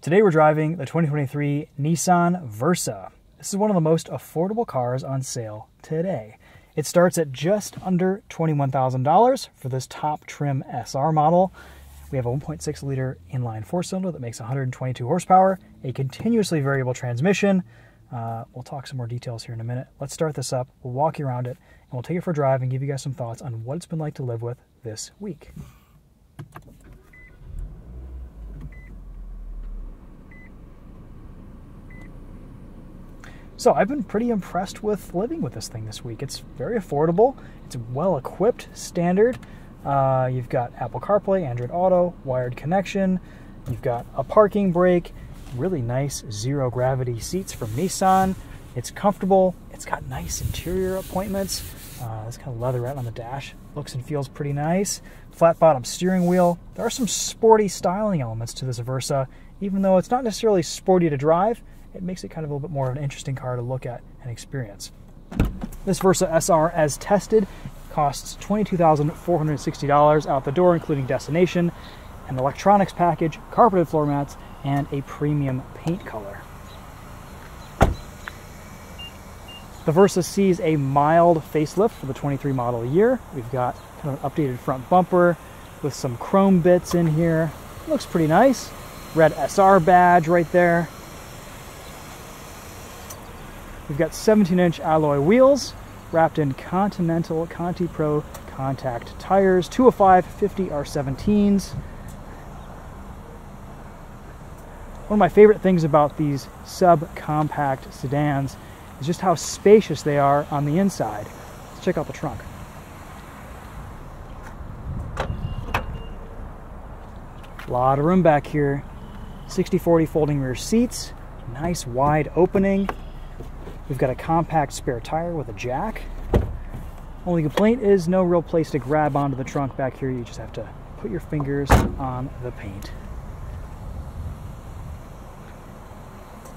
Today we're driving the 2023 Nissan Versa. This is one of the most affordable cars on sale today. It starts at just under $21,000 for this top trim SR model. We have a 1.6 liter inline four-cylinder that makes 122 horsepower, a continuously variable transmission. We'll talk some more details here in a minute. Let's start this up, we'll walk you around it, and we'll take it for a drive and give you guys some thoughts on what it's been like to live with this week. So I've been pretty impressed with living with this thing this week. It's very affordable. It's well equipped, standard. You've got Apple CarPlay, Android Auto, wired connection. You've got a parking brake, really nice zero gravity seats from Nissan. It's comfortable. It's got nice interior appointments. This kind of leatherette on the dash looks and feels pretty nice. Flat bottom steering wheel. There are some sporty styling elements to this Versa. Even though it's not necessarily sporty to drive, it makes it kind of a little bit more of an interesting car to look at and experience. This Versa SR, as tested, costs $22,460 out the door, including destination, an electronics package, carpeted floor mats, and a premium paint color. The Versa sees a mild facelift for the 23 model year. We've got kind of an updated front bumper with some chrome bits in here. Looks pretty nice. Red SR badge right there. We've got 17-inch alloy wheels wrapped in Continental Conti Pro contact tires, 205 50 R17s. One of my favorite things about these subcompact sedans is just how spacious they are on the inside. Let's check out the trunk. A lot of room back here. 60/40 folding rear seats, nice wide opening. We've got a compact spare tire with a jack. Only complaint is no real place to grab onto the trunk back here. You just have to put your fingers on the paint.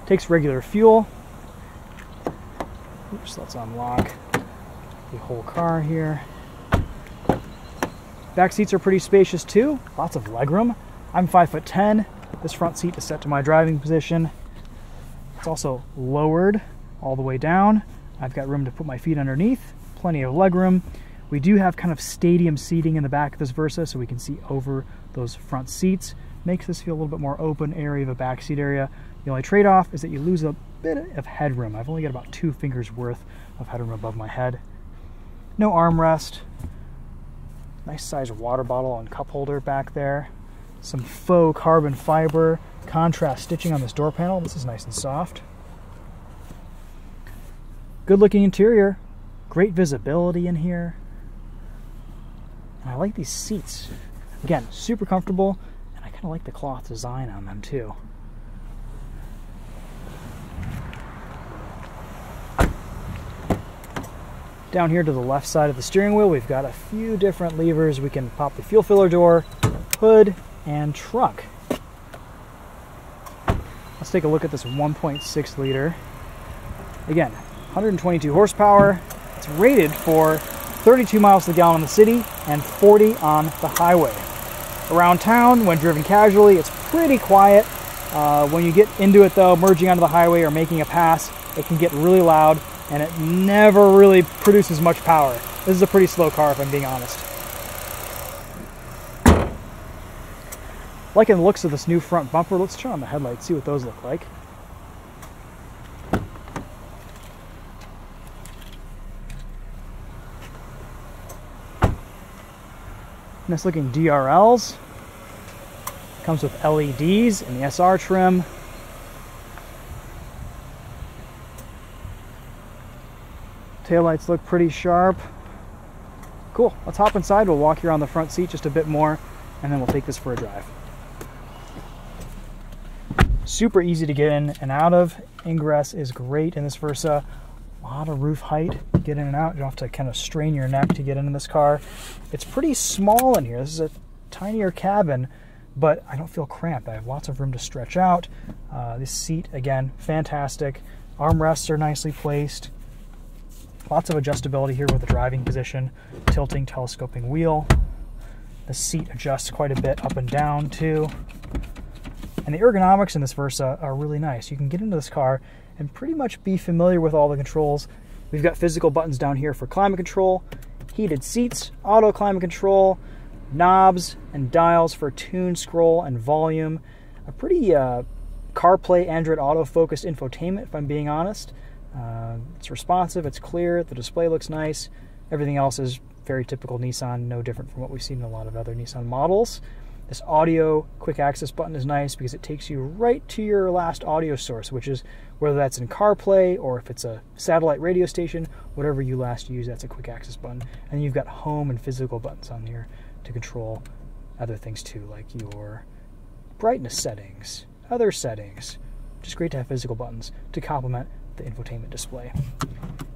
Takes regular fuel. Oops, let's unlock the whole car here. Back seats are pretty spacious too. Lots of legroom. I'm 5'10". This front seat is set to my driving position. It's also lowered all the way down. I've got room to put my feet underneath, plenty of legroom. We do have kind of stadium seating in the back of this Versa, so we can see over those front seats. Makes this feel a little bit more open area of a backseat area. The only trade-off is that you lose a bit of headroom. I've only got about 2 fingers worth of headroom above my head. No armrest. Nice size water bottle and cup holder back there. Some faux carbon fiber contrast stitching on this door panel. This is nice and soft. Good looking interior, great visibility in here. And I like these seats. Again, super comfortable, and I kind of like the cloth design on them too. Down here to the left side of the steering wheel, we've got a few different levers. We can pop the fuel filler door, hood, and trunk. Let's take a look at this 1.6 liter. Again, 122 horsepower. It's rated for 32 miles to the gallon in the city and 40 on the highway. Around town, when driven casually, it's pretty quiet. When you get into it though, merging onto the highway or making a pass, it can get really loud and it never really produces much power. This is a pretty slow car if I'm being honest. Liking the looks of this new front bumper. Let's turn on the headlights, see what those look like. Nice looking DRLs. Comes with LEDs in the SR trim. Taillights look pretty sharp. Cool, let's hop inside. We'll walk you around the front seat just a bit more, and then we'll take this for a drive. Super easy to get in and out of. Ingress is great in this Versa. A lot of roof height, get in and out. You don't have to kind of strain your neck to get into this car. It's pretty small in here. This is a tinier cabin, but I don't feel cramped. I have lots of room to stretch out. This seat, again, fantastic. Armrests are nicely placed. Lots of adjustability here with the driving position, tilting, telescoping wheel. The seat adjusts quite a bit up and down too. And the ergonomics in this Versa are really nice. You can get into this car and pretty much be familiar with all the controls. We've got physical buttons down here for climate control, heated seats, auto climate control, knobs and dials for tune, scroll, and volume. A pretty CarPlay, Android Auto-focused infotainment, if I'm being honest. It's responsive, it's clear, the display looks nice. Everything else is very typical Nissan, no different from what we've seen in a lot of other Nissan models. This audio quick access button is nice because it takes you right to your last audio source, which is whether that's in CarPlay or if it's a satellite radio station, whatever you last use, that's a quick access button. And you've got home and physical buttons on here to control other things too, like your brightness settings, other settings. Just great to have physical buttons to complement the infotainment display.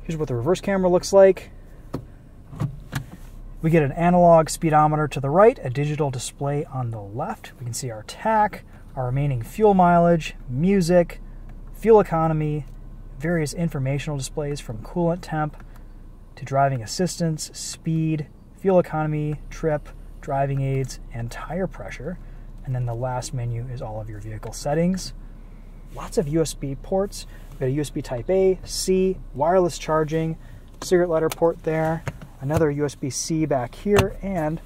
Here's what the reverse camera looks like. We get an analog speedometer to the right, a digital display on the left. We can see our TAC, our remaining fuel mileage, music, fuel economy, various informational displays from coolant temp to driving assistance, speed, fuel economy, trip, driving aids, and tire pressure. And then the last menu is all of your vehicle settings. Lots of USB ports. We've got a USB Type A, C, wireless charging, cigarette lighter port there, another USB-C back here, and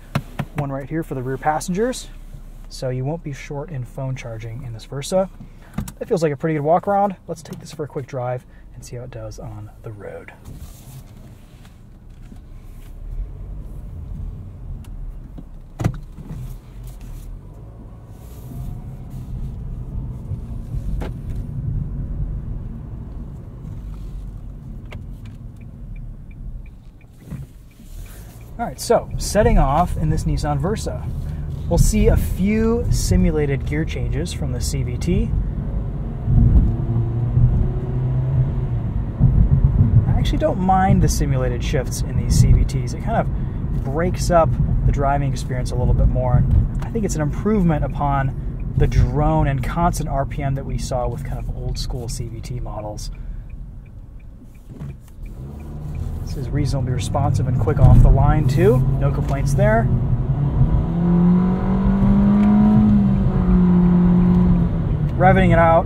one right here for the rear passengers. So you won't be short in phone charging in this Versa. That feels like a pretty good walk around. Let's take this for a quick drive and see how it does on the road. All right, so setting off in this Nissan Versa, we'll see a few simulated gear changes from the CVT. I actually don't mind the simulated shifts in these CVTs. It kind of breaks up the driving experience a little bit more. I think it's an improvement upon the drone and constant RPM that we saw with kind of old school CVT models. This is reasonably responsive and quick off the line too. No complaints there. Revving it out,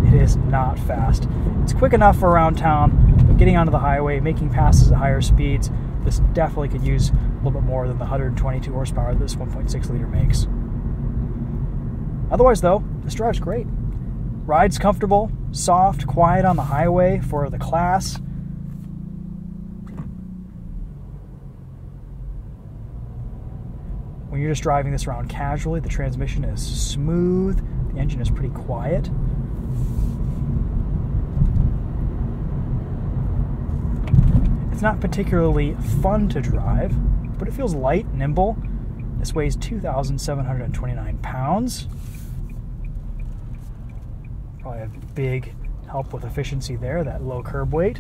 it is not fast. It's quick enough for around town, but getting onto the highway, making passes at higher speeds, this definitely could use a little bit more than the 122 horsepower this 1.6 liter makes. Otherwise though, this drive's great. Ride's comfortable, soft, quiet on the highway for the class. When you're just driving this around casually, the transmission is smooth, the engine is pretty quiet. It's not particularly fun to drive, but it feels light, nimble. This weighs 2,729 pounds. Probably a big help with efficiency there, that low curb weight.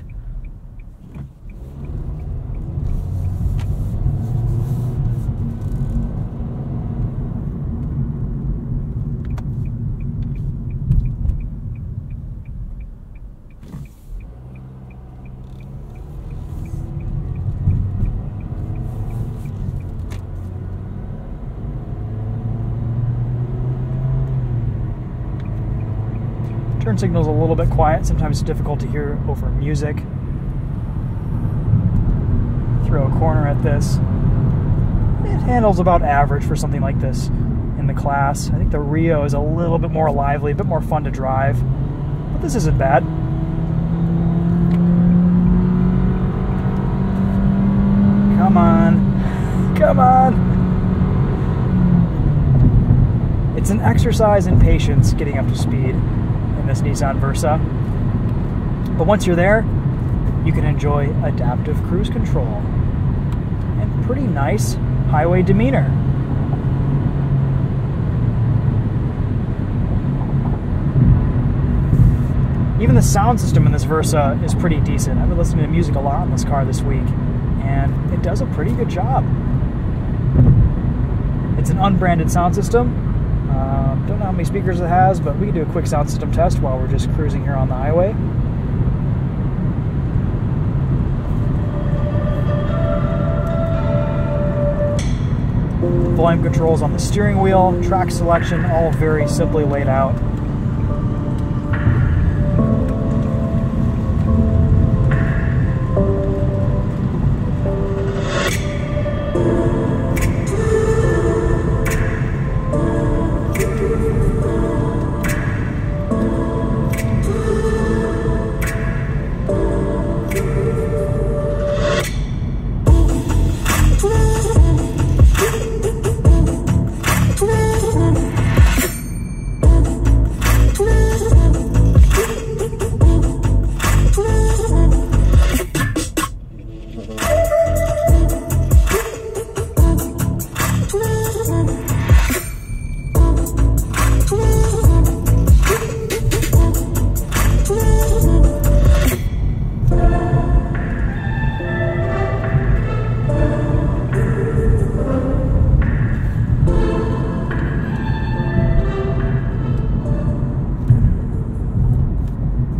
Turn signal's a little bit quiet, sometimes it's difficult to hear over music. Throw a corner at this. It handles about average for something like this in the class. I think the Rio is a little bit more lively, a bit more fun to drive, but this isn't bad. Come on, come on. It's an exercise in patience getting up to speed in this Nissan Versa. But once you're there, you can enjoy adaptive cruise control and pretty nice highway demeanor. Even the sound system in this Versa is pretty decent. I've been listening to music a lot in this car this week, and it does a pretty good job. It's an unbranded sound system. Don't know how many speakers it has, but we can do a quick sound system test while we're just cruising here on the highway. volume controls on the steering wheel, track selection, all very simply laid out.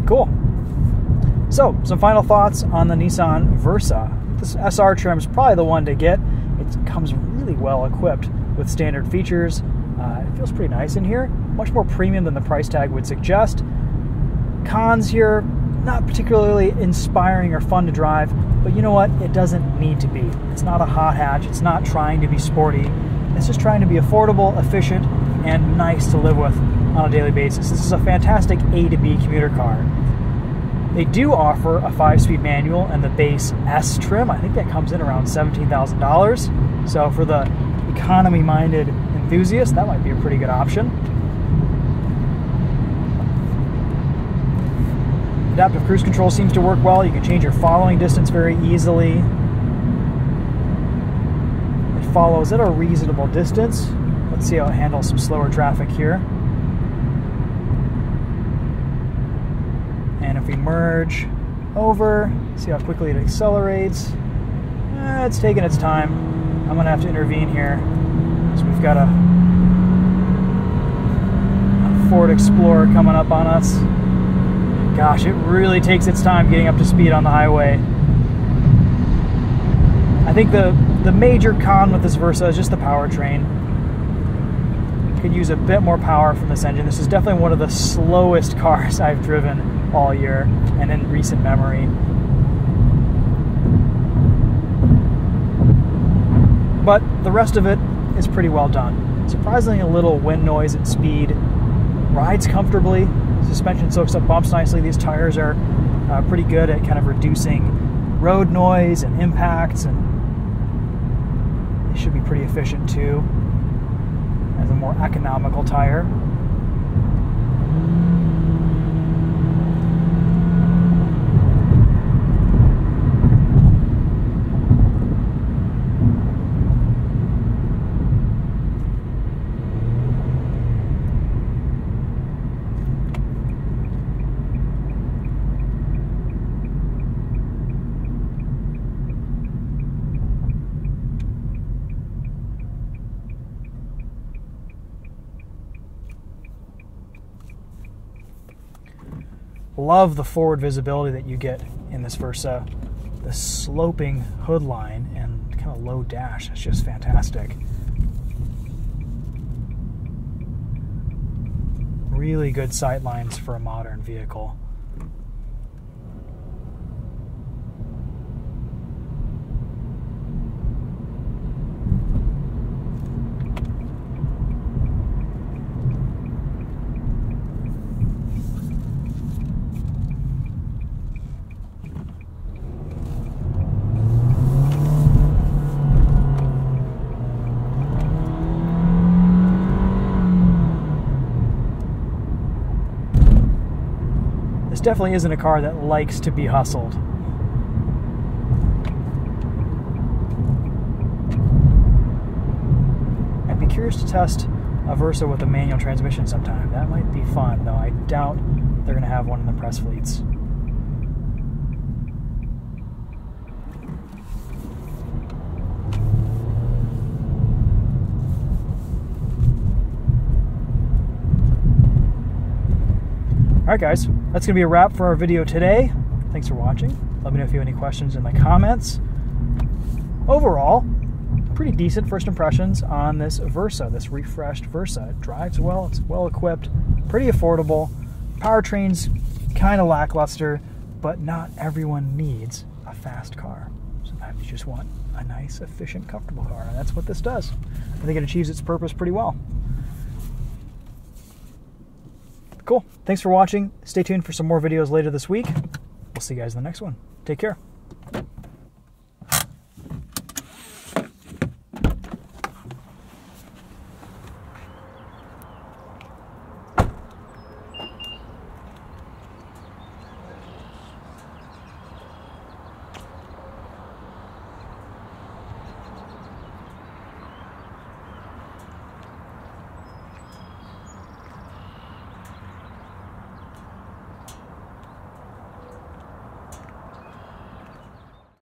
Cool. So, some final thoughts on the Nissan Versa. This SR trim is probably the one to get. It comes really well equipped with standard features. It feels pretty nice in here. Much more premium than the price tag would suggest. Cons here, not particularly inspiring or fun to drive, but you know what? It doesn't need to be. It's not a hot hatch. It's not trying to be sporty. It's just trying to be affordable, efficient, and nice to live with on a daily basis. This is a fantastic A to B commuter car. They do offer a 5-speed manual and the base S trim. I think that comes in around $17,000. So for the economy-minded enthusiast, that might be a pretty good option. Adaptive cruise control seems to work well. You can change your following distance very easily. It follows at a reasonable distance. Let's see how it handles some slower traffic here. And if we merge over, see how quickly it accelerates. It's taking its time. I'm gonna have to intervene here. So we've got a Ford Explorer coming up on us. Gosh, it really takes its time getting up to speed on the highway. I think the major con with this Versa is just the powertrain. Could use a bit more power from this engine. This is definitely one of the slowest cars I've driven all year and in recent memory. But the rest of it is pretty well done. Surprisingly a little wind noise at speed. Rides comfortably. Suspension soaks up bumps nicely. These tires are pretty good at kind of reducing road noise and impacts, and they should be pretty efficient too as a more economical tire. Love the forward visibility that you get in this Versa. The sloping hood line and kind of low dash, it's just fantastic. Really good sight lines for a modern vehicle. Definitely isn't a car that likes to be hustled. I'd be curious to test a Versa with a manual transmission sometime. That might be fun, though I doubt they're going to have one in the press fleets. Alright guys, that's going to be a wrap for our video today. Thanks for watching. Let me know if you have any questions in the comments. Overall, pretty decent first impressions on this Versa, this refreshed Versa. It drives well, it's well equipped, pretty affordable. Powertrain's kind of lackluster, but not everyone needs a fast car. Sometimes you just want a nice, efficient, comfortable car, and that's what this does. I think it achieves its purpose pretty well. Cool. Thanks for watching. Stay tuned for some more videos later this week. We'll see you guys in the next one. Take care.